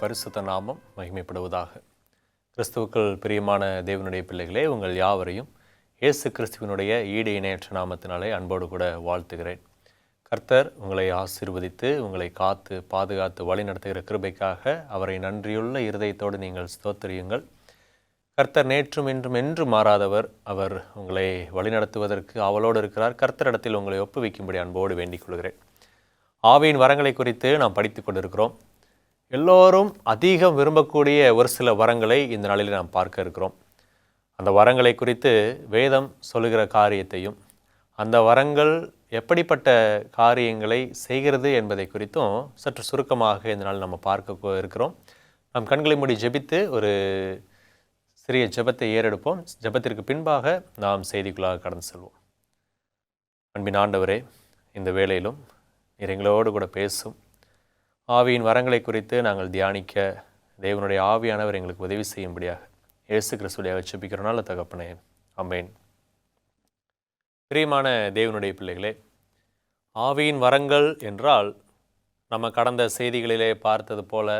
பரிசுத்த நாமம் மகிமைப்படுவதாக. கிறிஸ்துவுக்குள் பிரியமான தேவனுடைய பிள்ளைகளே, உங்கள் யாவரையும் இயேசு கிறிஸ்துவினுடைய ஈடு இணையற்ற நாமத்தினாலே அன்போடு கூட வாழ்த்துகிறேன். கர்த்தர் உங்களை ஆசீர்வதித்து உங்களை காத்து பாதுகாத்து வழி நடத்துகிற கிருபைக்காக அவரை நன்றியுள்ள இருதயத்தோடு நீங்கள் ஸ்தோத்திரியுங்கள். கர்த்தர் நேற்றும் இன்றும் என்று மாறாதவர். அவர் உங்களை வழிநடத்துவதற்கு அவளோடு இருக்கிறார். கர்த்தரிடத்தில் உங்களை ஒப்புவிக்கும்படி அன்போடு வேண்டிக் கொள்கிறேன். ஆவியின் வரங்களை குறித்து நாம் படித்து கொண்டிருக்கிறோம். எல்லோரும் அதிகம் விரும்பக்கூடிய ஒரு சில வரங்களை இந்த நாளில் நாம் பார்க்க இருக்கிறோம். அந்த வரங்களை குறித்து வேதம் சொல்லுகிற காரியத்தையும் அந்த வரங்கள் எப்படிப்பட்ட காரியங்களை செய்கிறது என்பதை குறித்தும் சற்று சுருக்கமாக இந்த நாள் நம்ம பார்க்க இருக்கிறோம். நம் கண்களை மூடி ஜெபித்து ஒரு சிறிய ஜெபத்தை ஏறெடுப்போம். ஜெபத்திற்கு பின்பாக நாம் செய்திக்குள்ளாக கடந்து செல்வோம். அன்பின் ஆண்டவரே, இந்த வேளையிலும் நீர் எங்களோடு கூட பேசும். ஆவியின் வரங்களை குறித்து நாங்கள் தியானிக்க தேவனுடைய ஆவியானவர் எங்களுக்கு உதவி செய்யும்படியாக இயேசு கிறிஸ்துவியாக ஜெபிக்கிறனால தகப்பனே, ஆமென். பிரியமான தேவனுடைய பிள்ளைகளே, ஆவியின் வரங்கள் என்றால் நம்ம கடந்த செய்திகளிலே பார்த்தது போல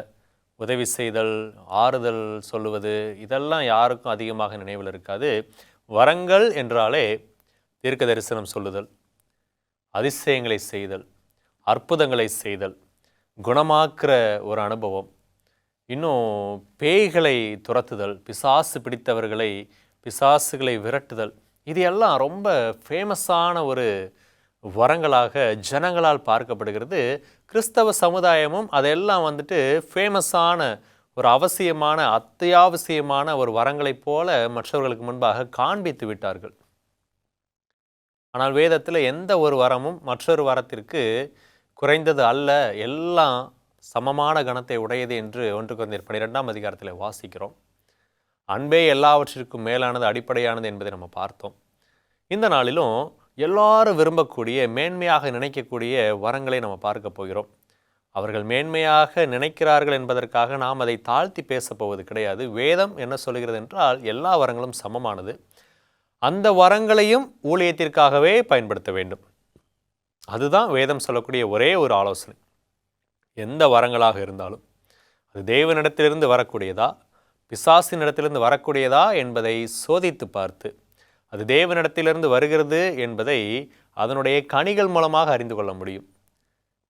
உதவி செய்தல், ஆறுதல் சொல்லுவது, இதெல்லாம் யாருக்கும் அதிகமாக நினைவில் இருக்காது. வரங்கள் என்றாலே தீர்க்க தரிசனம் சொல்லுதல், அதிசயங்களை செய்தல், அற்புதங்களை செய்தல், குணமாக்குற ஒரு அனுபவம், இன்னும் பேய்களை துரத்துதல், பிசாசு பிடித்தவர்களை பிசாசுகளை விரட்டுதல், இது எல்லாம் ரொம்ப ஃபேமஸான ஒரு வரங்களாக ஜனங்களால் பார்க்கப்படுகிறது. கிறிஸ்தவ சமுதாயமும் அதெல்லாம் ஃபேமஸான ஒரு அவசியமான அத்தியாவசியமான ஒரு வரங்களைப் போல மற்றவர்களுக்கு முன்பாக காண்பித்து விட்டார்கள். ஆனால் வேதத்தில் எந்த ஒரு வரமும் மற்றொரு வரத்திற்கு குறைந்தது அல்ல, எல்லாம் சமமான கணத்தை உடையது என்று 1 கொரிந்தியர் 12ஆம் அதிகாரத்தில் வாசிக்கிறோம். அன்பே எல்லாவற்றிற்கும் மேலானது, அடிப்படையானது என்பதை நம்ம பார்த்தோம். இந்த நாளிலும் எல்லாரும் விரும்பக்கூடிய மேன்மையாக நினைக்கக்கூடிய வரங்களை நம்ம பார்க்க போகிறோம். அவர்கள் மேன்மையாக நினைக்கிறார்கள் என்பதற்காக நாம் அதை தாழ்த்தி பேசப்போவது கிடையாது. வேதம் என்ன சொல்கிறது என்றால் எல்லா வரங்களும் சமமானது. அந்த வரங்களையும் ஊழியத்திற்காகவே பயன்படுத்த வேண்டும். அதுதான் வேதம் சொல்லக்கூடிய ஒரே ஒரு ஆலோசனை. எந்த வரங்களாக இருந்தாலும் அது தேவனிடத்திலிருந்து வரக்கூடியதா பிசாசினிடத்திலிருந்து வரக்கூடியதா என்பதை சோதித்து பார்த்து அது தேவனிடத்திலிருந்து வருகிறது என்பதை அதனுடைய கனிகள் மூலமாக அறிந்து கொள்ள முடியும்.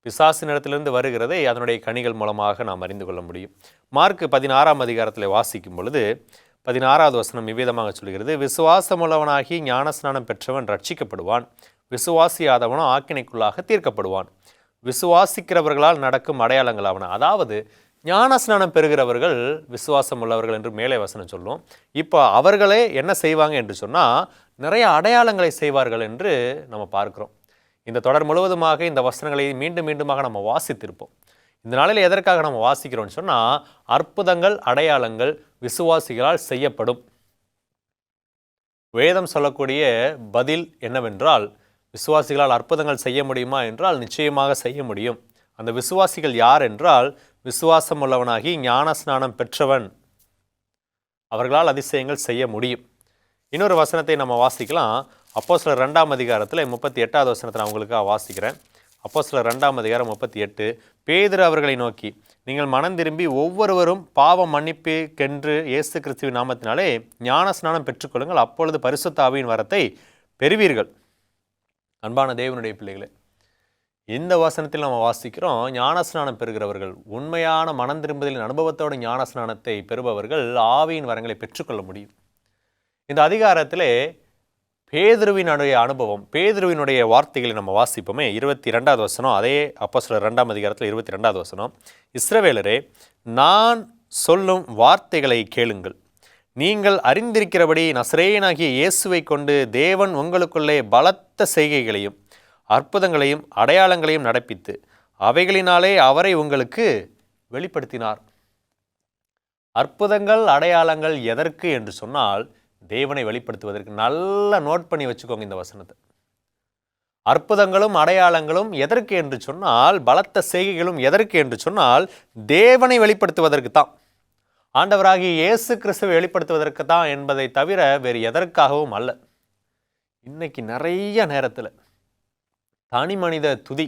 பிசாசினிடத்திலிருந்து வருகிறதை அதனுடைய கனிகள் மூலமாக நாம் அறிந்து கொள்ள முடியும். மார்க் 16ஆம் அதிகாரத்தில் வாசிக்கும் பொழுது 16வது வசனம் இவ்விதமாக சொல்கிறது, விசுவாசமுள்ளவனாகி ஞானஸ்நானம் பெற்றவன் ரட்சிக்கப்படுவான், விசுவாசியாதவனோ ஆக்கினைக்குள்ளாக தீர்க்கப்படுவான். விசுவாசிக்கிறவர்களால் நடக்கும் அடையாளங்களாவன. அதாவது ஞானஸ்நானம் பெறுகிறவர்கள் விசுவாசம் உள்ளவர்கள் என்று மேலே வசனம் சொல்லும். இப்போ அவர்களே என்ன செய்வாங்க என்று சொன்னால் நிறைய அடையாளங்களை செய்வார்கள் என்று நம்ம பார்க்கிறோம். இந்த தொடர் முழுவதுமாக இந்த வசனங்களை மீண்டும் மீண்டுமாக நம்ம வாசித்திருப்போம். இந்த நாளில் எதற்காக நம்ம வாசிக்கிறோம்னு சொன்னால் அற்புதங்கள் அடையாளங்கள் விசுவாசிகளால் செய்யப்படும். வேதம் சொல்லக்கூடிய பதில் என்னவென்றால், விசுவாசிகளால் அற்புதங்கள் செய்ய முடியுமா என்றால் நிச்சயமாக செய்ய முடியும். அந்த விசுவாசிகள் யார் என்றால், விசுவாசம் உள்ளவனாகி ஞானஸ்நானம் பெற்றவன், அவர்களால் அதிசயங்கள் செய்ய முடியும். இன்னொரு வசனத்தை நம்ம வாசிக்கலாம். அப்போஸ்தலர் 2ஆம் அதிகாரத்தில் 38வது வசனத்தை நான் உங்களுக்காக வாசிக்கிறேன். அப்போஸ்தலர் 2ஆம் அதிகாரம் 38. பேதுரு அவர்களை நோக்கி, நீங்கள் மனம் திரும்பி ஒவ்வொருவரும் பாவம் மன்னிப்புக்கென்று இயேசு கிறிஸ்துவின் நாமத்தினாலே ஞானஸ்நானம் பெற்றுக்கொள்ளுங்கள், அப்பொழுது பரிசுத்த ஆவியின் வரத்தை பெறுவீர்கள். அன்பான தேவனுடைய பிள்ளைகளே, இந்த வசனத்தில் நம்ம வாசிக்கிறோம், ஞானஸ்நானம் பெறுகிறவர்கள், உண்மையான மனம் திரும்புதலின் அனுபவத்தோடு ஞானஸ்நானத்தை பெறுபவர்கள் ஆவியின் வரங்களை பெற்றுக்கொள்ள முடியும். இந்த அதிகாரத்திலே பேதுருவினுடைய அனுபவம், பேதுருவினுடைய வார்த்தைகளை நம்ம வாசிப்போமே. 22வது வசனம், அதே அப்போஸ்தலர் 2ஆம் அதிகாரத்தில் 22வது வசனம், இஸ்ரவேலரே, நான் சொல்லும் வார்த்தைகளை கேளுங்கள். நீங்கள் அறிந்திருக்கிறபடி நசரேயனாகிய இயேசுவை கொண்டு தேவன் உங்களுக்குள்ளே பலத்த செய்கைகளையும் அற்புதங்களையும் அடையாளங்களையும் நடப்பித்து அவைகளினாலே அவரை உங்களுக்கு வெளிப்படுத்தினார். அற்புதங்கள் அடையாளங்கள் எதற்கு என்று சொன்னால் தேவனை வெளிப்படுத்துவதற்கு. நல்லா நோட் பண்ணி வச்சுக்கோங்க இந்த வசனத்தை. அற்புதங்களும் அடையாளங்களும் எதற்கு என்று சொன்னால், பலத்த செய்கைகளும் எதற்கு என்று சொன்னால் தேவனை வெளிப்படுத்துவதற்கு தான். ஆண்டவராகிய இயேசு கிறிஸ்துவை வெளிப்படுத்துவதற்கு தான் என்பதை தவிர வேறு எதற்காகவும் அல்ல. இன்னைக்கு நிறைய நேரத்தில் தனி மனித துதி,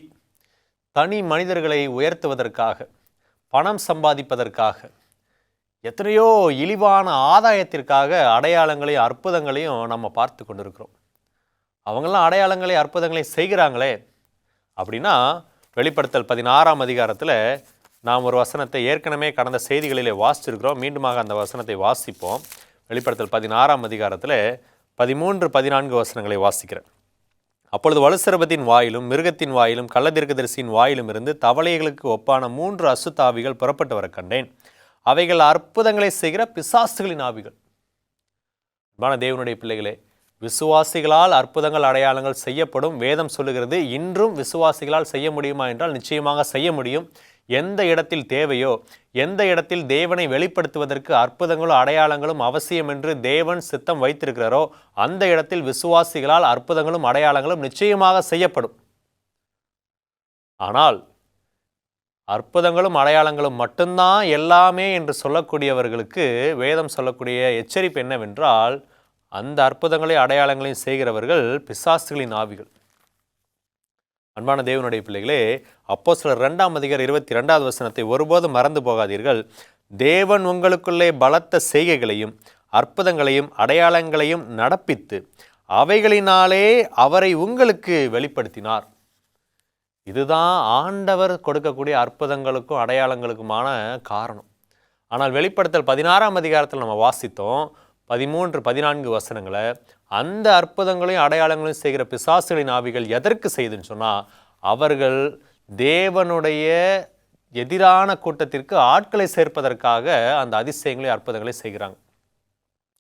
தனி மனிதர்களை உயர்த்துவதற்காக, பணம் சம்பாதிப்பதற்காக, எத்தனையோ இழிவான ஆதாயத்திற்காக அடையாளங்களையும் அற்புதங்களையும் நம்ம பார்த்து கொண்டிருக்கிறோம். அவங்களாம் அடையாளங்களையும் அற்புதங்களையும் செய்கிறாங்களே அப்படின்னா, வெளிப்படுத்தல் 16ஆம் அதிகாரத்தில் நாம் ஒரு வசனத்தை ஏற்கனவே கடந்த செய்திகளிலே வாசிச்சிருக்கிறோம். மீண்டுமாக அந்த வசனத்தை வாசிப்போம். வெளிப்படுத்தல் 16ஆம் அதிகாரத்தில் 13, 14 வசனங்களை வாசிக்கிறேன். அப்பொழுது வலுசரபத்தின் வாயிலும் மிருகத்தின் வாயிலும் கள்ளதீர்க்கதரிசியின் வாயிலும் இருந்து தவளைகளுக்கு ஒப்பான 3 அசுத்தாவிகள் புறப்பட்டு வர கண்டேன். அவைகள் அற்புதங்களை செய்கிற பிசாசுகளின் ஆவிகள். தேவனுடைய பிள்ளைகளே, விசுவாசிகளால் அற்புதங்கள் அடையாளங்கள் செய்யப்படும். வேதம் சொல்லுகிறது, இன்றும் விசுவாசிகளால் செய்ய முடியுமா என்றால் நிச்சயமாக செய்ய முடியும். எந்த இடத்தில் தேவையோ, எந்த இடத்தில் தேவனை வெளிப்படுத்துவதற்கு அற்புதங்களும் அடையாளங்களும் அவசியம் என்று தேவன் சித்தம் வைத்திருக்கிறாரோ அந்த இடத்தில் விசுவாசிகளால் அற்புதங்களும் அடையாளங்களும் நிச்சயமாக செய்யப்படும். ஆனால் அற்புதங்களும் அடையாளங்களும் மட்டும்தான் எல்லாமே என்று சொல்லக்கூடியவர்களுக்கு வேதம் சொல்லக்கூடிய எச்சரிப்பு என்னவென்றால், அந்த அற்புதங்களையும் அடையாளங்களையும் செய்கிறவர்கள் பிசாசுகளின் ஆவிகள். அன்பான தேவனுடைய பிள்ளைகளே, அப்போஸ்தலர் 2ஆம் அதிகாரம் 22வது வசனத்தை ஒருபோதும் மறந்து போகாதீர்கள். தேவன் உங்களுக்குள்ளே பலத்த செய்கைகளையும் அற்புதங்களையும் அடையாளங்களையும் நடப்பித்து அவைகளினாலே அவரை உங்களுக்கு வெளிப்படுத்தினார். இதுதான் ஆண்டவர் கொடுக்கக்கூடிய அற்புதங்களுக்கும் அடையாளங்களுக்குமான காரணம். ஆனால் வெளிப்படுத்தல் 16ஆம் அதிகாரத்தில் நம்ம வாசித்தோம் 13, 14 வசனங்களை. அந்த அற்புதங்களையும் அடையாளங்களையும் செய்கிற பிசாசுகளின் ஆவிகள் எதற்கு செய்துன்னு சொன்னால், அவர்கள் தேவனுடைய எதிரான கூட்டத்திற்கு ஆட்களை சேர்ப்பதற்காக அந்த அதிசயங்களையும் அற்புதங்களையும் செய்கிறாங்க.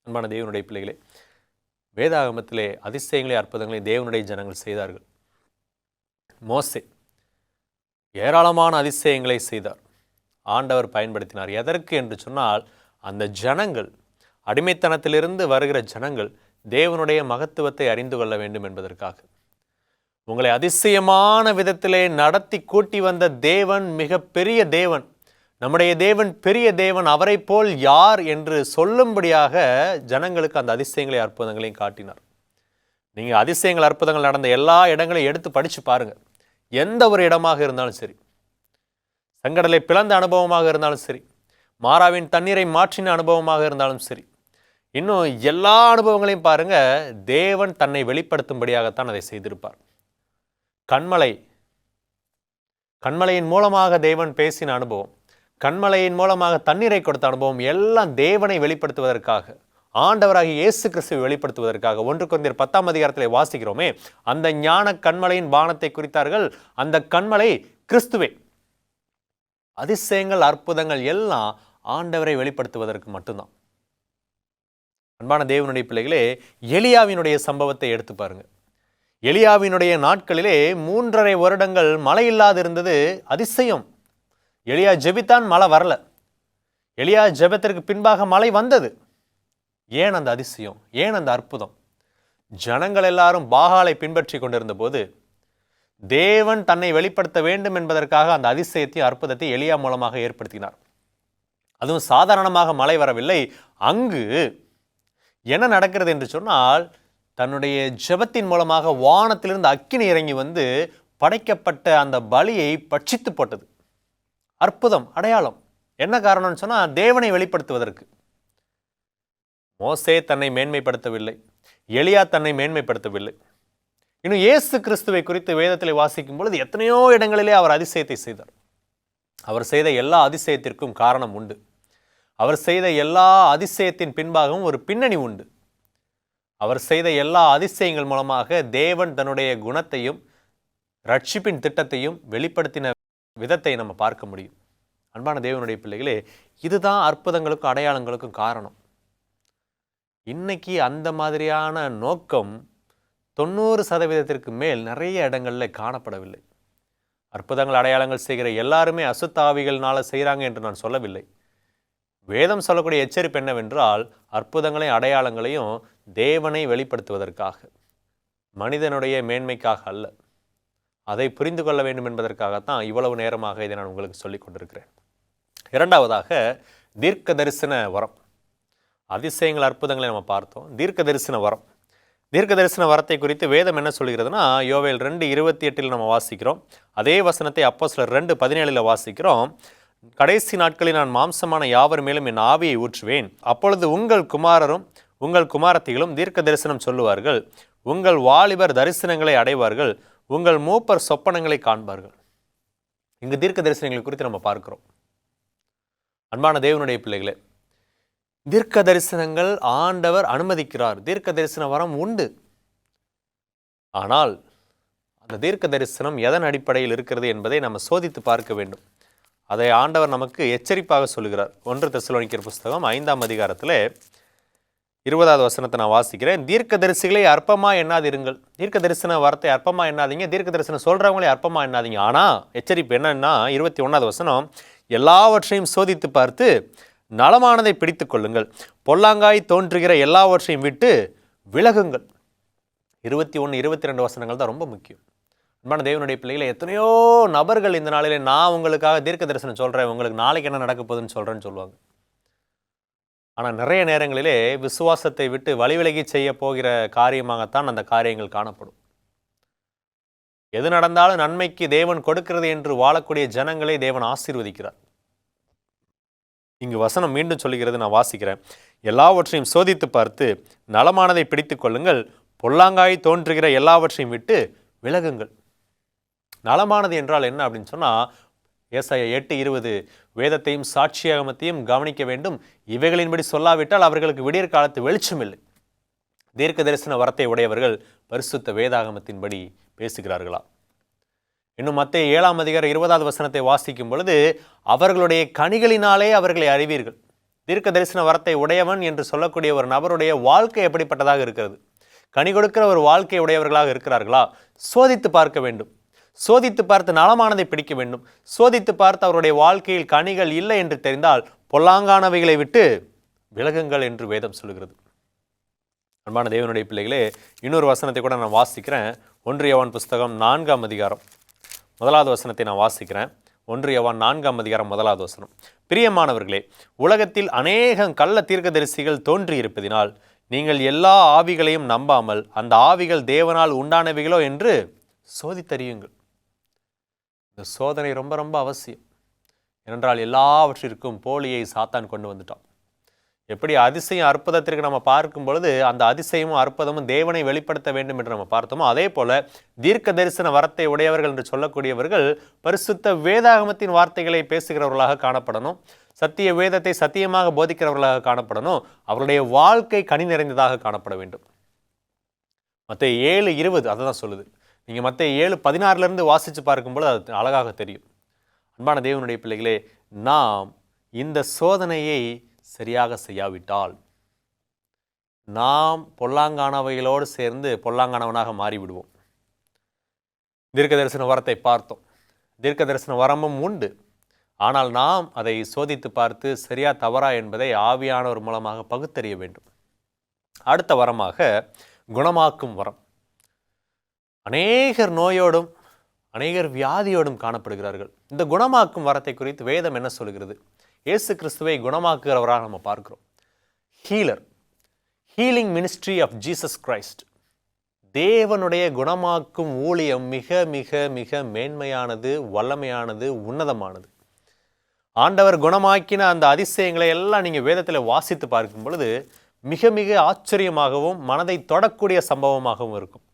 அன்பான தேவனுடைய பிள்ளைகளே, வேதாகமத்திலே அதிசயங்களையும் அற்புதங்களையும் தேவனுடைய ஜனங்கள் செய்தார்கள். மோசே ஏராளமான அதிசயங்களை செய்தார். ஆண்டவர் பயன்படுத்தினார். எதற்கு என்று சொன்னால், அந்த ஜனங்கள், அடிமைத்தனத்திலிருந்து வருகிற ஜனங்கள் தேவனுடைய மகத்துவத்தை அறிந்து கொள்ள வேண்டும் என்பதற்காக. உங்களை அதிசயமான விதத்திலே நடத்தி கூட்டி வந்த தேவன் மிக பெரிய தேவன், நம்முடைய தேவன் பெரிய தேவன், அவரை போல் யார் என்று சொல்லும்படியாக ஜனங்களுக்கு அந்த அதிசயங்களை அற்புதங்களையும் காட்டினார். நீங்கள் அதிசயங்கள் அற்புதங்கள் நடந்த எல்லா இடங்களையும் எடுத்து படித்து பாருங்கள். எந்த ஒரு இடமாக இருந்தாலும் சரி, செங்கடலை பிளந்த அனுபவமாக இருந்தாலும் சரி, மாறாவின் தண்ணீரை மாற்றின அனுபவமாக இருந்தாலும் சரி, இன்னும் எல்லா அனுபவங்களையும் பாருங்க, தேவன் தன்னை வெளிப்படுத்தும்படியாகத்தான் அதை செய்திருப்பார். கண்மலையின் மூலமாக தேவன் பேசின அனுபவம், கண்மலையின் மூலமாக தண்ணீரை கொடுத்த அனுபவம் எல்லாம் தேவனை வெளிப்படுத்துவதற்காக, ஆண்டவராகிய இயேசு கிறிஸ்துவை வெளிப்படுத்துவதற்காக. 1 கொரிந்தியர் 10ஆம் அதிகாரத்தில் வாசிக்கிறோமே, அந்த ஞான கண்மலையின் பானத்தை குறித்தார்கள். அந்த கண்மலை கிறிஸ்துவே. அதிசயங்கள் அற்புதங்கள் எல்லாம் ஆண்டவரை வெளிப்படுத்துவதற்கு மட்டும்தான். அன்பான தேவனுடைய பிள்ளைகளே, எலியாவினுடைய சம்பவத்தை எடுத்து பாருங்க. எலியாவினுடைய நாட்களிலே 3.5 வருடங்கள் மழை இல்லாது இருந்தது. அதிசயம். எலியா ஜெபித்தான், மழை வரல. எலியா ஜெபத்திற்கு பின்பாக மழை வந்தது. ஏன் அந்த அதிசயம்? ஏன் அந்த அற்புதம்? ஜனங்கள் எல்லாரும் பாகாலை பின்பற்றி கொண்டிருந்த போது தேவன் தன்னை வெளிப்படுத்த வேண்டும் என்பதற்காக அந்த அதிசயத்தை அற்புதத்தை எலியா மூலமாக ஏற்படுத்தினார். அதுவும் சாதாரணமாக மழை வரவில்லை. அங்கு என்ன நடக்கிறது என்று சொன்னால், தன்னுடைய ஜெபத்தின் மூலமாக வானத்திலிருந்து அக்கினி இறங்கி வந்து படைக்கப்பட்ட அந்த பலியை பட்சித்து போட்டது. அற்புதம், அடையாளம். என்ன காரணம்னு சொன்னால், தேவனை வெளிப்படுத்துவதற்கு. மோசே தன்னை மேன்மைப்படுத்தவில்லை, எலியா தன்னை மேன்மைப்படுத்தவில்லை. இன்னும் இயேசு கிறிஸ்துவை குறித்து வேதத்தில் வாசிக்கும் பொழுது எத்தனையோ இடங்களிலே அவர் அதிசயத்தை செய்தார். அவர் செய்த எல்லா அதிசயத்திற்கும் காரணம் உண்டு. அவர் செய்த எல்லா அதிசயத்தின் பின்பாகவும் ஒரு பின்னணி உண்டு. அவர் செய்த எல்லா அதிசயங்கள் மூலமாக தேவன் தன்னுடைய குணத்தையும் ரட்சிப்பின் திட்டத்தையும் வெளிப்படுத்தின விதத்தை நம்ம பார்க்க முடியும். அன்பான தேவனுடைய பிள்ளைகளே, இதுதான் அற்புதங்களுக்கும் அடையாளங்களுக்கும் காரணம். இன்னைக்கு அந்த மாதிரியான நோக்கம் 90% மேல் நிறைய இடங்களில் காணப்படவில்லை. அற்புதங்கள் அடையாளங்கள் செய்கிற எல்லாருமே அசுத்தாவிகள்னால செய்கிறாங்க என்று நான் சொல்லவில்லை. வேதம் சொல்லக்கூடிய எச்சரிப்பு என்னவென்றால், அற்புதங்களையும் அடையாளங்களையும் தேவனை வெளிப்படுத்துவதற்காக, மனிதனுடைய மேன்மைக்காக அல்ல. அதை புரிந்து கொள்ள வேண்டும் என்பதற்காகத்தான் இவ்வளவு நேரமாக இதை நான் உங்களுக்கு சொல்லிக் கொண்டிருக்கிறேன். இரண்டாவதாக, தீர்க்க தரிசன வரம். அதிசயங்கள் அற்புதங்களை நம்ம பார்த்தோம். தீர்க்க தரிசன வரம். தீர்க்க தரிசன வரத்தை குறித்து வேதம் என்ன சொல்கிறதுனா, யோவேல் 2:28 நம்ம வாசிக்கிறோம். அதே வசனத்தை அப்போஸ்தலர் 2:17 வாசிக்கிறோம். கடைசி நாட்களில் நான் மாம்சமான யாவர் மேலும் என் ஆவியை ஊற்றுவேன். அப்பொழுது உங்கள் குமாரரும் உங்கள் குமாரத்திகளும் தீர்க்க தரிசனம் சொல்லுவார்கள். உங்கள் வாலிபர் தரிசனங்களை அடைவார்கள். உங்கள் மூப்பர் சொப்பனங்களை காண்பார்கள். இங்கு தீர்க்க தரிசனங்களை குறித்து நம்ம பார்க்கிறோம். அன்பான தேவனுடைய பிள்ளைகளே, தீர்க்க தரிசனங்கள் ஆண்டவர் அனுமதிக்கிறார். தீர்க்க தரிசன வரம் உண்டு. ஆனால் அந்த தீர்க்க தரிசனம் எதன் அடிப்படையில் இருக்கிறது என்பதை நம்ம சோதித்து பார்க்க வேண்டும். அதை ஆண்டவர் நமக்கு எச்சரிப்பாக சொல்கிறார். 1 தெசலோனிக்கர் புஸ்தகம் 5ஆம் அதிகாரத்தில் 20வது வசனத்தை நான் வாசிக்கிறேன். தீர்க்க தரிசிகளை அற்பமா எண்ணாதிருங்கள். தீர்க்க தரிசன வரத்தை அற்பமா எண்ணாதீங்க. தீர்க்க தரிசனம் சொல்றவங்களே அற்பமா எண்ணாதீங்க. ஆனால் எச்சரிப்பு என்னன்னா 21வது வசனம், எல்லாவற்றையும் சோதித்து பார்த்து நலமானதை பிடித்து கொள்ளுங்கள். பொல்லாங்காய் தோன்றுகிற எல்லாவற்றையும் விட்டு விலகுங்கள். 21, 22 வசனங்கள் தான் ரொம்ப முக்கியம். அன்பான தேவனுடைய பிள்ளைகளை, எத்தனையோ நபர்கள் இந்த நாளிலே நான் உங்களுக்காக தீர்க்க தரிசனம் சொல்கிறேன், உங்களுக்கு நாளைக்கு என்ன நடக்க போகுதுன்னு சொல்கிறேன்னு சொல்லுவாங்க. ஆனால் நிறைய நேரங்களிலே விசுவாசத்தை விட்டு வழிவிலகி செய்ய போகிற காரியமாகத்தான் அந்த காரியங்கள் காணப்படும். எது நடந்தாலும் நன்மைக்கு தேவன் கொடுக்கிறது என்று வாழக்கூடிய ஜனங்களை தேவன் ஆசீர்வதிக்கிறார். இங்கு வசனம் மீண்டும் சொல்லுகிறது, நான் வாசிக்கிறேன். எல்லாவற்றையும் சோதித்து பார்த்து நலமானதை பிடித்து கொள்ளுங்கள். பொல்லாங்காய் தோன்றுகிற எல்லாவற்றையும் விட்டு விலகுங்கள். நலமானது என்றால் என்ன அப்படின்னு சொன்னால், ஏசாயா 8:20, வேதத்தையும் சாட்சியாகமத்தையும் கவனிக்க வேண்டும், இவைகளின்படி சொல்லாவிட்டால் அவர்களுக்கு விடியற் காலத்து வெளிச்சம் இல்லை. தீர்க்க தரிசன வரத்தை உடையவர்கள் பரிசுத்த வேதாகமத்தின்படி பேசுகிறார்களா? இன்னும் மத்தேயு 7ஆம் அதிகாரம் 20வது வசனத்தை வாசிக்கும் பொழுது, அவர்களுடைய கனிகளினாலே அவர்களை அறிவீர்கள். தீர்க்க தரிசன வரத்தை உடையவன் என்று சொல்லக்கூடிய ஒரு நபருடைய வாழ்க்கை எப்படிப்பட்டதாக இருக்கிறது? கனி கொடுக்கிற ஒரு வாழ்க்கை உடையவர்களாக இருக்கிறார்களா? சோதித்து பார்க்க வேண்டும். சோதித்து பார்த்து நலமானதை பிடிக்க வேண்டும். சோதித்து பார்த்து அவருடைய வாழ்க்கையில் கனிகள் இல்லை என்று தெரிந்தால் பொல்லாங்கானவைகளை விட்டு விலகுங்கள் என்று வேதம் சொல்கிறது. அன்பான தேவனுடைய பிள்ளைகளே, இன்னொரு வசனத்தை கூட நான் வாசிக்கிறேன். 1 யோவான் புஸ்தகம் 4ஆம் அதிகாரம் 1வது வசனத்தை நான் வாசிக்கிறேன். 1 யோவான் 4ஆம் அதிகாரம் 1வது வசனம். பிரியமானவர்களே, உலகத்தில் அநேகம் கள்ள தீர்க்கதரிசிகள் தோன்றியிருப்பதினால் நீங்கள் எல்லா ஆவிகளையும் நம்பாமல் அந்த ஆவிகள் தேவனால் உண்டானவைகளோ என்று சோதித்தறியுங்கள். இந்த சோதனை ரொம்ப ரொம்ப அவசியம். ஏனென்றால் எல்லாவற்றிற்கும் போலியை சாத்தான் கொண்டு வந்துட்டான். எப்படி அதிசயம் அற்புதத்திற்கு நம்ம பார்க்கும் பொழுது அந்த அதிசயமும் அற்புதமும் தேவனை வெளிப்படுத்த வேண்டும் என்று நம்ம பார்த்தோமோ, அதே போல தீர்க்க தரிசன வரத்தை உடையவர்கள் என்று சொல்லக்கூடியவர்கள் பரிசுத்த வேதாகமத்தின் வார்த்தைகளை பேசுகிறவர்களாக காணப்படணும். சத்திய வேதத்தை சத்தியமாக போதிக்கிறவர்களாக காணப்படணும். அவருடைய வாழ்க்கை கனி நிறைந்ததாக காணப்பட வேண்டும். மத்தேயு 7:20 அதை தான் சொல்லுது. நீங்கள் மத்தேயு 7:16 வாசித்து பார்க்கும்போது அது அழகாக தெரியும். அன்பான தேவனுடைய பிள்ளைகளே, நாம் இந்த சோதனையை சரியாக செய்யாவிட்டால் நாம் பொல்லாங்கானவைகளோடு சேர்ந்து பொல்லாங்கானவனாக மாறிவிடுவோம். தீர்க்க தரிசன வரத்தை பார்த்தோம். தீர்க்க தரிசன வரமும் உண்டு. ஆனால் நாம் அதை சோதித்து பார்த்து சரியா தவறா என்பதை ஆவியானவர் மூலமாக பகுத்தறிய வேண்டும். அடுத்த வரமாக குணமாக்கும் வரம். அநேகர் நோயோடும் அநேகர் வியாதியோடும் காணப்படுகிறார்கள். இந்த குணமாக்கும் வரத்தை குறித்து வேதம் என்ன சொல்கிறது? இயேசு கிறிஸ்துவை குணமாக்குகிறவராக நம்ம பார்க்கிறோம். Healer, healing ministry of Jesus Christ. தேவனுடைய குணமாக்கும் ஊழியம் மிக மிக மிக மேன்மையானது, வல்லமையானது, உன்னதமானது. ஆண்டவர் குணமாக்கின அந்த அதிசயங்களை எல்லாம் நீங்கள் வேதத்தில் வாசித்து பார்க்கும் பொழுது மிக மிக ஆச்சரியமாகவும் மனதை தொடக்கூடிய சம்பவமாகவும் இருக்கும்.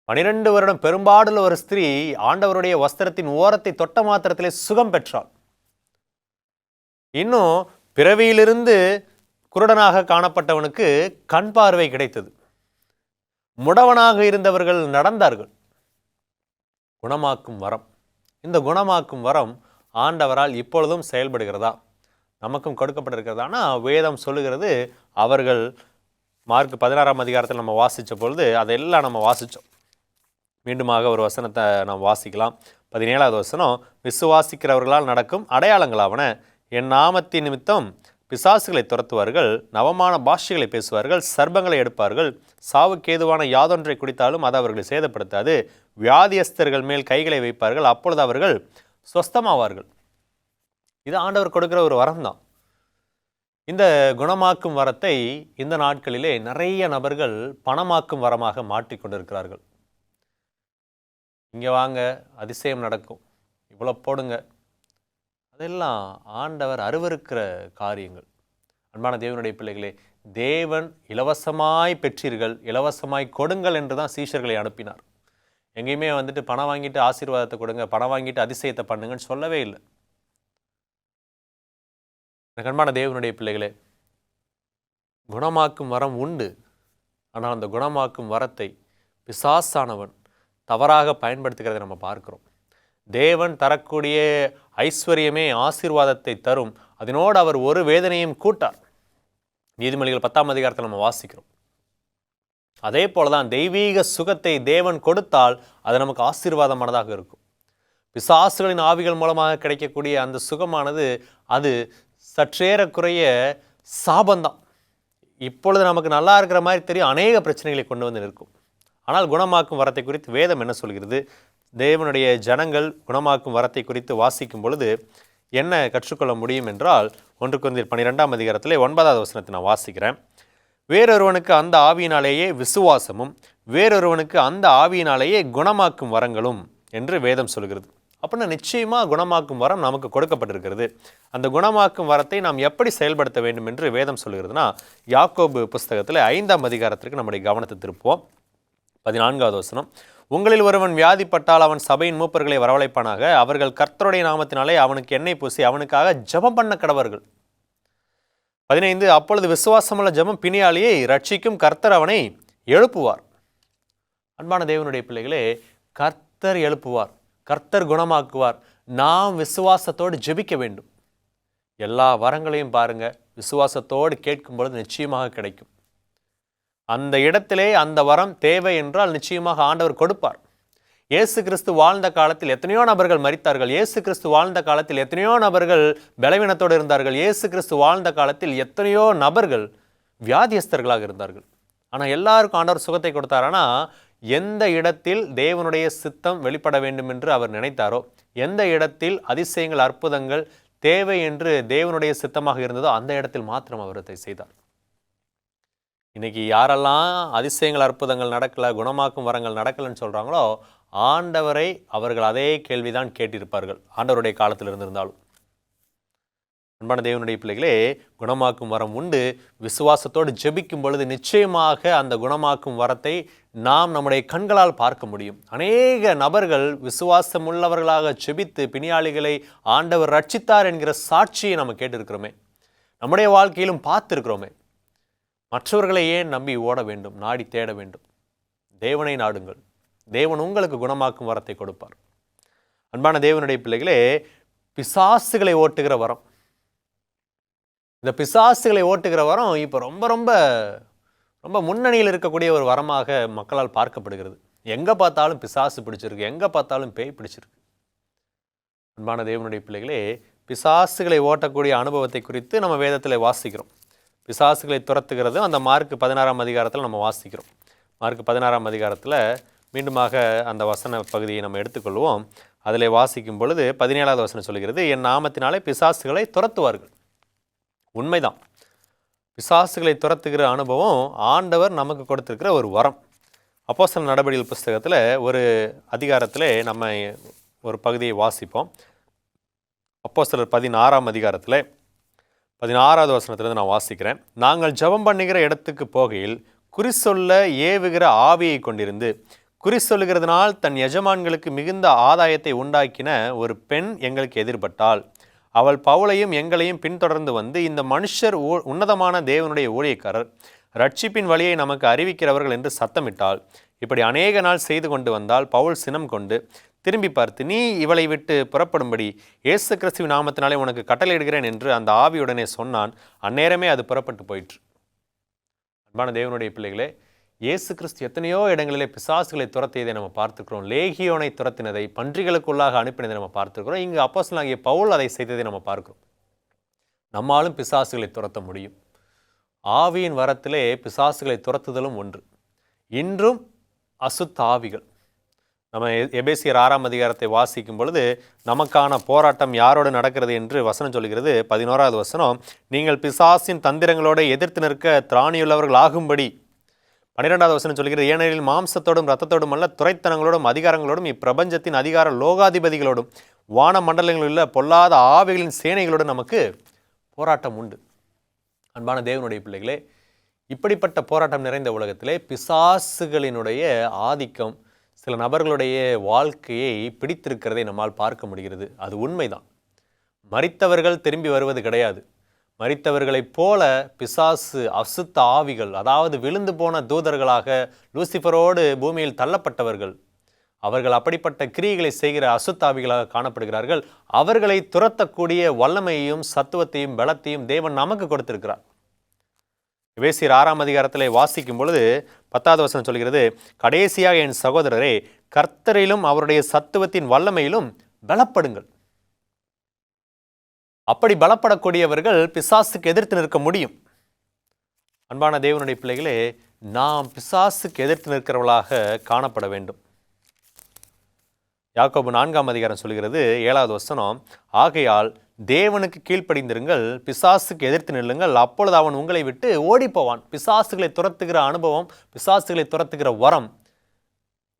12 வருடம் பெரும்பாடுள்ள ஒரு ஸ்திரீ ஆண்டவருடைய வஸ்திரத்தின் ஓரத்தை தொட்ட மாத்திரத்திலே சுகம் பெற்றாள். இன்னும் பிறவியிலிருந்து குருடனாக காணப்பட்டவனுக்கு கண் பார்வை கிடைத்தது. முடவனாக இருந்தவர்கள் நடந்தார்கள். குணமாக்கும் வரம். இந்த குணமாக்கும் வரம் ஆண்டவரால் இப்பொழுதும் செயல்படுகிறதா? நமக்கும் கொடுக்கப்பட்டிருக்கிறதா? ஆனால் வேதம் சொல்லுகிறது, அவர்கள் மார்க் 16ஆம் அதிகாரத்தில் நம்ம வாசித்த பொழுது அதெல்லாம் நம்ம வாசித்தோம். மீண்டுமாக ஒரு வசனத்தை நாம் வாசிக்கலாம். 17வது வசனம், விசுவாசிக்கிறவர்களால் நடக்கும் அடையாளங்களாவன, என் நாமத்தின் நிமித்தம் பிசாசுகளை துரத்துவார்கள், நவமான பாஷைகளை பேசுவார்கள், சர்ப்பங்களை எடுப்பார்கள், சாவுக்கேதுவான யாதொன்றை குடித்தாலும் அது அவர்களை சேதப்படுத்தாது, வியாதியஸ்தர்கள் மேல் கைகளை வைப்பார்கள், அப்பொழுது அவர்கள் சொஸ்தமாவார்கள். இது ஆண்டவர் கொடுக்கிற ஒரு வரம் தான். இந்த குணமாக்கும் வரத்தை இந்த நாட்களிலே நிறைய நபர்கள் பணமாக்கும் வரமாக மாற்றிக்கொண்டிருக்கிறார்கள். இங்கே வாங்க, அதிசயம் நடக்கும், இவ்வளோ போடுங்க, அதெல்லாம் ஆண்டவர் அருவருக்கிற காரியங்கள். அன்பான தேவனுடைய பிள்ளைகளே, தேவன் இலவசமாய் பெற்றீர்கள், இலவசமாய் கொடுங்கள் என்று தான் சீஷர்களை அனுப்பினார். எங்கேயுமே வந்துட்டு பணம் வாங்கிட்டு ஆசீர்வாதத்தை கொடுங்க, பணம் வாங்கிட்டு அதிசயத்தை பண்ணுங்கன்னு சொல்லவே இல்லை. எனக்கு அன்பான தேவனுடைய பிள்ளைகளே, குணமாக்கும் வரம் உண்டு. ஆனால் அந்த குணமாக்கும் வரத்தை பிசாசானவன் தவறாக பயன்படுத்துகிறதை நம்ம பார்க்கிறோம். தேவன் தரக்கூடிய ஐஸ்வர்யமே ஆசீர்வாதத்தை தரும், அதனோடு அவர் ஒரு வேதனையும் கூட்டார். நீதிமொழிகள் 10ஆம் அதிகாரத்தில் நம்ம வாசிக்கிறோம். அதே போலதான் தெய்வீக சுகத்தை தேவன் கொடுத்தால் அது நமக்கு ஆசீர்வாதமானதாக இருக்கும். பிசாசுகளின் ஆவிகள் மூலமாக கிடைக்கக்கூடிய அந்த சுகமானது அது சற்றேறக்குறைய சாபந்தான். இப்பொழுது நமக்கு நல்லா இருக்கிற மாதிரி தெரியும், அநேக பிரச்சனைகளை கொண்டு வந்து நிற்கும். ஆனால் குணமாக்கும் வரத்தை குறித்து வேதம் என்ன சொல்கிறது? தேவனுடைய ஜனங்கள் குணமாக்கும் வரத்தை குறித்து வாசிக்கும் பொழுது என்ன கற்றுக்கொள்ள முடியும் என்றால், 1 கொரிந்தியர் 12ஆம் அதிகாரத்திலே 9வது வசனத்தை நான் வாசிக்கிறேன். வேறொருவனுக்கு அந்த ஆவியினாலேயே விசுவாசமும், வேறொருவனுக்கு அந்த ஆவியினாலேயே குணமாக்கும் வரங்களும் என்று வேதம் சொல்கிறது. அப்படின்னா நிச்சயமாக குணமாக்கும் வரம் நமக்கு கொடுக்கப்பட்டிருக்கிறது. அந்த குணமாக்கும் வரத்தை நாம் எப்படி செயல்படுத்த வேண்டும் என்று வேதம் சொல்கிறதுனா, யாக்கோபு புஸ்தகத்தில் 5ஆம் அதிகாரத்திற்கு நம்முடைய கவனத்தை திருப்புவோம். 14வது வசனம், உங்களில் ஒருவன் வியாதிப்பட்டால் அவன் சபையின் மூப்பர்களை வரவழைப்பானாக, அவர்கள் கர்த்தருடைய நாமத்தினாலே அவனுக்கு எண்ணெய் பூசி அவனுக்காக ஜெபம் பண்ண கடவர்கள். 15, அப்பொழுது விசுவாசமுள்ள ஜெபம் பிணியாளியை ரட்சிக்கும், கர்த்தர் அவனை எழுப்புவார். அன்பான தேவனுடைய பிள்ளைகளே, கர்த்தர் எழுப்புவார், கர்த்தர் குணமாக்குவார். நாம் விசுவாசத்தோடு ஜெபிக்க வேண்டும். எல்லா வரங்களையும் பாருங்க, விசுவாசத்தோடு கேட்கும் பொழுது நிச்சயமாக கிடைக்கும். அந்த இடத்திலே அந்த வரம் தேவை என்றால் நிச்சயமாக ஆண்டவர் கொடுப்பார். இயேசு கிறிஸ்து வாழ்ந்த காலத்தில் எத்தனையோ நபர்கள் மரித்தார்கள். இயேசு கிறிஸ்து வாழ்ந்த காலத்தில் எத்தனையோ நபர்கள் பலவீனத்தோடு இருந்தார்கள். இயேசு கிறிஸ்து வாழ்ந்த காலத்தில் எத்தனையோ நபர்கள் வியாதியஸ்தர்களாக இருந்தார்கள். ஆனால் எல்லாருக்கும் ஆண்டவர் சுகத்தை கொடுத்தாரானா, எந்த இடத்தில் தேவனுடைய சித்தம் வெளிப்பட வேண்டும் என்று அவர் நினைத்தாரோ, எந்த இடத்தில் அதிசயங்கள் அற்புதங்கள் தேவை என்று தேவனுடைய சித்தமாக இருந்ததோ அந்த இடத்தில் மாத்திரம் அவர் அதை செய்தார். இன்னைக்கு யாரெல்லாம் அதிசயங்கள் அற்புதங்கள் நடக்கல, குணமாக்கும் வரங்கள் நடக்கலன்னு சொல்றாங்களோ, ஆண்டவரை அவர்கள் அதே கேள்விதான் கேட்டிருப்பார்கள், ஆண்டவருடைய காலத்தில் இருந்திருந்தாலும். அன்பான தேவனுடைய பிள்ளைகளே, குணமாக்கும் வரம் உண்டு. விசுவாசத்தோடு ஜெபிக்கும் பொழுது நிச்சயமாக அந்த குணமாக்கும் வரத்தை நாம் நம்முடைய கண்களால் பார்க்க முடியும். அநேக நபர்கள் விசுவாசம் உள்ளவர்களாக ஜெபித்து பிணியாளிகளை ஆண்டவர் ரட்சித்தார் என்கிற சாட்சியை நம்ம கேட்டிருக்கிறோமே, நம்முடைய வாழ்க்கையிலும் பார்த்திருக்கிறோமே. மற்றவர்களை ஏன் நம்பி ஓட வேண்டும், நாடி தேட வேண்டும்? தேவனை நாடுங்கள், தேவன் உங்களுக்கு குணமாக்கும் வரத்தை கொடுப்பார். அன்பான தேவனுடைய பிள்ளைகளே, பிசாசுகளை ஓட்டுகிற வரம், இந்த பிசாசுகளை ஓட்டுகிற வரம் இப்போ ரொம்ப ரொம்ப ரொம்ப முன்னணியில் இருக்கக்கூடிய ஒரு வரமாக மக்களால் பார்க்கப்படுகிறது. எங்கே பார்த்தாலும் பிசாசு பிடிச்சிருக்கு, எங்கே பார்த்தாலும் பேய் பிடிச்சிருக்கு. அன்பான தேவனுடைய பிள்ளைகளே, பிசாசுகளை ஓட்டக்கூடிய அனுபவத்தை குறித்து நம்ம வேதத்தில் வாசிக்கிறோம். பிசாசுகளை துரத்துகிறது அந்த மார்க் 16ஆம் அதிகாரத்தில் நம்ம வாசிக்கிறோம். மார்க் 16ஆம் அதிகாரத்தில் மீண்டுமாக அந்த வசன பகுதியை நம்ம எடுத்துக்கொள்வோம். அதில் வாசிக்கும் பொழுது 17வது வசனம் சொல்கிறது, என் நாமத்தினாலே பிசாசுகளை துரத்துவார்கள். உண்மைதான், பிசாசுகளை துரத்துகிற அனுபவம் ஆண்டவர் நமக்கு கொடுத்திருக்கிற ஒரு வரம். அப்போஸ்தலர் நடபடிகள் புஸ்தகத்தில் ஒரு அதிகாரத்தில் நம்ம ஒரு பகுதியை வாசிப்போம். அப்போஸ்தலர் 16ஆம் அதிகாரத்தில் 16வது வசனத்திலிருந்து நான் வாசிக்கிறேன். நாங்கள் ஜெபம் பண்ணுகிற இடத்துக்கு போகையில் குறி சொல்ல ஏவுகிற ஆவியை கொண்டிருந்து குறி சொல்லுகிறதுனால் தன் எஜமான்களுக்கு மிகுந்த ஆதாயத்தை உண்டாக்கின ஒரு பெண் எங்களுக்கு எதிர்பட்டாள். அவள் பவுலையும் எங்களையும் பின்தொடர்ந்து வந்து, இந்த மனுஷர் உன்னதமான தேவனுடைய ஊழியக்காரர், ரட்சிப்பின் வழியை நமக்கு அறிவிக்கிறவர்கள் என்று சத்தமிட்டாள். இப்படி அநேக நாள் செய்து கொண்டு வந்தால் பவுல் சினம் கொண்டு திரும்பி பார்த்து, நீ இவளை விட்டு புறப்படும்படி இயேசு கிறிஸ்துவின் நாமத்தினாலே உனக்கு கட்டளையிடுகிறேன் என்று அந்த ஆவியுடனே சொன்னான். அந்நேரமே அது புறப்பட்டு போயிற்று. அன்பான தேவனுடைய பிள்ளைகளே, இயேசு கிறிஸ்து எத்தனையோ இடங்களிலே பிசாசுகளை துரத்தியதை நம்ம பார்த்துக்கிறோம். லேகியோனை துரத்தினதை, பன்றிகளுக்குள்ளாக அனுப்பினதை நம்ம பார்த்துக்கிறோம். இங்கு அப்போஸ்தலனாகிய பவுல் அதை செய்ததை நம்ம பார்க்கிறோம். நம்மாலும் பிசாசுகளை துரத்த முடியும். ஆவியின் வரத்திலே பிசாசுகளை துரத்துதலும் ஒன்று. இன்றும் அசுத்த ஆவிகள், நம்ம எபேசியர் 6ஆம் அதிகாரத்தை வாசிக்கும் பொழுது நமக்கான போராட்டம் யாரோடு நடக்கிறது என்று வசனம் சொல்கிறது. 11வது வசனம், நீங்கள் பிசாசின் தந்திரங்களோடு எதிர்த்து நிற்க திராணியுள்ளவர்கள் ஆகும்படி. 12வது வசனம் சொல்கிறது, ஏனெனில் மாம்சத்தோடும் இரத்தத்தோடும் அல்ல, துரைத்தனங்களோடும் அதிகாரங்களோடும் இப்பிரபஞ்சத்தின் அதிகார லோகாதிபதிகளோடும் வான மண்டலங்களில் உள்ள பொல்லாத ஆவிகளின் சேனைகளோடு நமக்கு போராட்டம் உண்டு. அன்பான தேவனுடைய பிள்ளைகளே, இப்படிப்பட்ட போராட்டம் நிறைந்த உலகத்திலே பிசாசுகளினுடைய ஆதிக்கம் சில நபர்களுடைய வாழ்க்கையை பிடித்திருக்கிறதை நம்மால் பார்க்க முடிகிறது. அது உண்மைதான். மரித்தவர்கள் திரும்பி வருவது கிடையாது. மரித்தவர்களைப் போல பிசாசு அசுத்த ஆவிகள், அதாவது விழுந்து போன தூதர்களாக லூசிஃபரோடு பூமியில் தள்ளப்பட்டவர்கள், அவர்கள் அப்படிப்பட்ட கிரியைகளை செய்கிற அசுத்தாவிகளாக காணப்படுகிறார்கள். அவர்களை துரத்தக்கூடிய வல்லமையையும் சத்துவத்தையும் பலத்தையும் தேவன் நமக்கு கொடுத்திருக்கிறார். எபேசியர் 6ஆம் அதிகாரத்திலே வாசிக்கும் பொழுது 10வது வசனம் சொல்கிறது, கடைசியாக என் சகோதரரே, கர்த்தரிலும் அவருடைய சத்துவத்தின் வல்லமையிலும் பலப்படுங்கள். அப்படி பலப்படக்கூடியவர்கள் பிசாசுக்கு எதிர்த்து நிற்க முடியும். அன்பான தேவனுடைய பிள்ளைகளே, நாம் பிசாசுக்கு எதிர்த்து நிற்கிறவர்களாக காணப்பட வேண்டும். யாக்கோபு 4ஆம் அதிகாரம் சொல்கிறது 7வது வசனம், ஆகையால் தேவனுக்கு கீழ்ப்படிந்திருங்கள், பிசாசுக்கு எதிர்த்து நில்லுங்கள், அப்பொழுது அவன் உங்களை விட்டு ஓடி போவான். பிசாசுகளை துரத்துகிற அனுபவம், பிசாசுகளை துரத்துகிற வரம்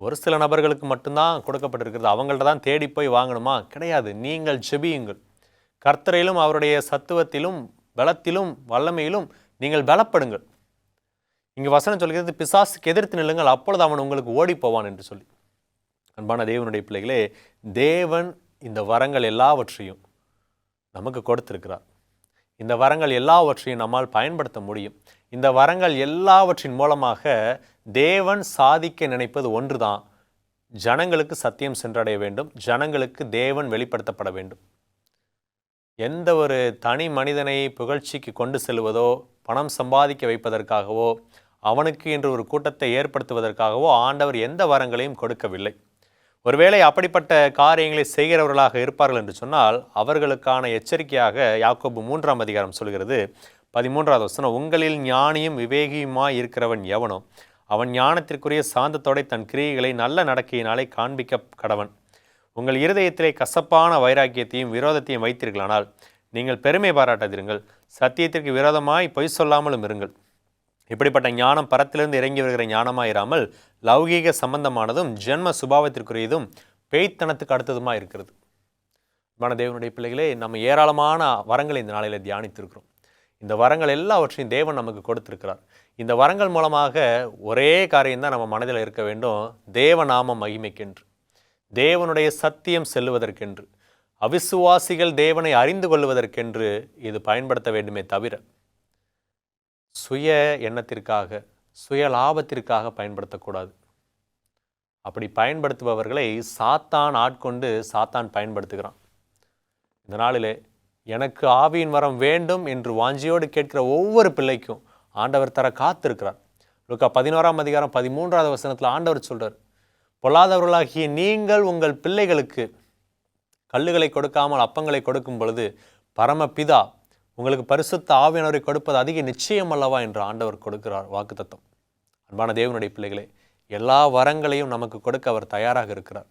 ஒரு சில நபர்களுக்கு மட்டும்தான் கொடுக்கப்பட்டிருக்கிறது. அவங்கள்ட்ட தான் தேடி போய் வாங்கணுமா? கிடையாது. நீங்கள் ஜெபியுங்கள். கர்த்தரிலும் அவருடைய சத்துவத்திலும் பலத்திலும் வல்லமையிலும் நீங்கள் பலப்படுங்கள். இங்கு வசனம் சொல்கிறது, பிசாசுக்கு எதிர்த்து நில்லுங்கள், அப்பொழுது அவன் உங்களுக்கு ஓடி போவான் என்று சொல்லி. அன்பான தேவனுடைய பிள்ளைகளே, தேவன் இந்த வரங்கள் எல்லாவற்றையும் நமக்கு கொடுத்திருக்கிறார். இந்த வரங்கள் எல்லாவற்றையும் நம்மால் பயன்படுத்த முடியும். இந்த வரங்கள் எல்லாவற்றின் மூலமாக தேவன் சாதிக்க நினைப்பது ஒன்றுதான், ஜனங்களுக்கு சத்தியம் சென்றடைய வேண்டும், ஜனங்களுக்கு தேவன் வெளிப்படுத்தப்பட வேண்டும். எந்த ஒரு தனி மனிதனை புகழ்ச்சிக்கு கொண்டு செல்வதோ, பணம் சம்பாதிக்க வைப்பதற்காகவோ, அவனுக்கு என்று ஒரு கூட்டத்தை ஏற்படுத்துவதற்காகவோ ஆண்டவர் எந்த வரங்களையும் கொடுக்கவில்லை. ஒருவேளை அப்படிப்பட்ட காரியங்களை செய்கிறவர்களாக இருப்பார்கள் என்று சொன்னால் அவர்களுக்கான எச்சரிக்கையாக யாக்கோபு 3ஆம் அதிகாரம் சொல்கிறது 13வது வசனம், உங்களில் ஞானியும் விவேகியுமாய் இருக்கிறவன் எவனோ அவன் ஞானத்திற்குரிய சாந்தத்தோட தன் கிரியைகளை நல்ல நடக்கையினாலே காண்பிக்க கடவன். உங்கள் இருதயத்திலே கசப்பான வைராக்கியத்தையும் விரோதத்தையும் வைத்தீர்களானால் நீங்கள் பெருமை பாராட்டாதிருங்கள், சத்தியத்திற்கு விரோதமாய் பொய் சொல்லாமலும் இருங்கள். இப்படிப்பட்ட ஞானம் பரத்திலிருந்து இறங்கி வருகிற ஞானமாயிராமல் லௌகீக சம்பந்தமானதும் ஜென்ம சுபாவத்திற்குரியதும் பேய்த்தனத்துக்கு அடுத்ததுமாக இருக்கிறது. தேவனுடைய பிள்ளைகளே, நம்ம ஏராளமான வரங்களை இந்த நாளையில் தியானித்திருக்கிறோம். இந்த வரங்கள் எல்லாவற்றையும் தேவன் நமக்கு கொடுத்திருக்கிறார். இந்த வரங்கள் மூலமாக ஒரே காரியம்தான் நம்ம மனதில் இருக்க வேண்டும், தேவநாம மகிமைக்கென்று, தேவனுடைய சத்தியம் செல்லுவதற்கென்று, அவிசுவாசிகள் தேவனை அறிந்து கொள்வதற்கென்று இது பயன்படுத்த வேண்டுமே தவிர சுய எண்ணத்திற்காக சுய லாபத்திற்காக பயன்படுத்தக்கூடாது. அப்படி பயன்படுத்துபவர்களை சாத்தான் ஆட்கொண்டு சாத்தான் பயன்படுத்துகிறான். இந்த நாளிலே எனக்கு ஆவியின் வரம் வேண்டும் என்று வாஞ்சியோடு கேட்கிற ஒவ்வொரு பிள்ளைக்கும் ஆண்டவர் தர காத்திருக்கிறார். லூக்கா 11ஆம் அதிகாரம் 13வது வசனத்தில் ஆண்டவர் சொல்றார், பொல்லாதவர்களாகிய நீங்கள் உங்கள் பிள்ளைகளுக்கு கல்லுகளை கொடுக்காமல் அப்பங்களை கொடுக்கும் பொழுது பரமபிதா உங்களுக்கு பரிசுத்த ஆவியானவரை கொடுப்பது அதிக நிச்சயம் அல்லவா என்று ஆண்டவர் கொடுக்கிறார் வாக்குத்தத்தம். அன்பான தேவனுடைய பிள்ளைகளே, எல்லா வரங்களையும் நமக்கு கொடுக்க அவர் தயாராக இருக்கிறார்.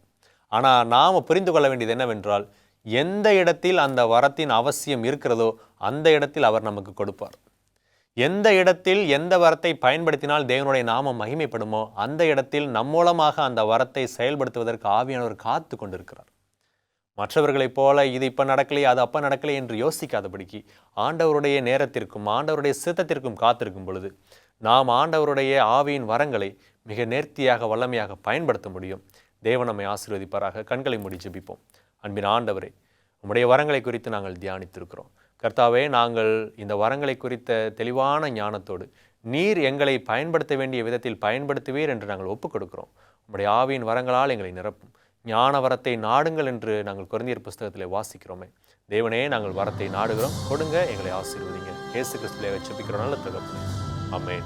ஆனால் நாம் புரிந்து கொள்ள வேண்டியது என்னவென்றால், எந்த இடத்தில் அந்த வரத்தின் அவசியம் இருக்கிறதோ அந்த இடத்தில் அவர் நமக்கு கொடுப்பார். எந்த இடத்தில் எந்த வரத்தை பயன்படுத்தினால் தேவனுடைய நாமம் மகிமைப்படுமோ அந்த இடத்தில் நம் மூலமாக அந்த வரத்தை செயல்படுத்துவதற்கு ஆவியானவர் காத்து கொண்டிருக்கிறார். மற்றவர்களைப் போல இது இப்போ நடக்கலையே அது அப்போ நடக்கலை என்று யோசிக்காதபடிக்கு ஆண்டவருடைய நேரத்திற்கும் ஆண்டவருடைய சித்தத்திற்கும் காத்திருக்கும் பொழுது நாம் ஆண்டவருடைய ஆவியின் வரங்களை மிக நேர்த்தியாக வல்லமையாக பயன்படுத்த முடியும். தேவன் நம்மை ஆசீர்வதிப்பாராக. கண்களை மூடி ஜெபிப்போம். அன்பின் ஆண்டவரே, உம்முடைய வரங்களை குறித்து நாங்கள் தியானித்திருக்கிறோம். கர்த்தாவே, நாங்கள் இந்த வரங்களை குறித்த தெளிவான ஞானத்தோடு நீர் எங்களை பயன்படுத்த வேண்டிய விதத்தில் பயன்படுத்துவீர் என்று நாங்கள் ஒப்புக் கொடுக்கிறோம். உம்முடைய ஆவியின் வரங்களால் எங்களை நிரப்பும். ஞான வரத்தை நாடுங்கள் என்று நாங்கள் கொரிந்தியர் புஸ்தகத்தில் வாசிக்கிறோமே. தேவனே, நாங்கள் வரத்தை நாடுகிறோம், கொடுங்க, எங்களை ஆசீர்வதிங்க. இயேசு கிறிஸ்துவிலே ஜெபிக்கிறோம் நல்ல தகப்பனே. ஆமென்.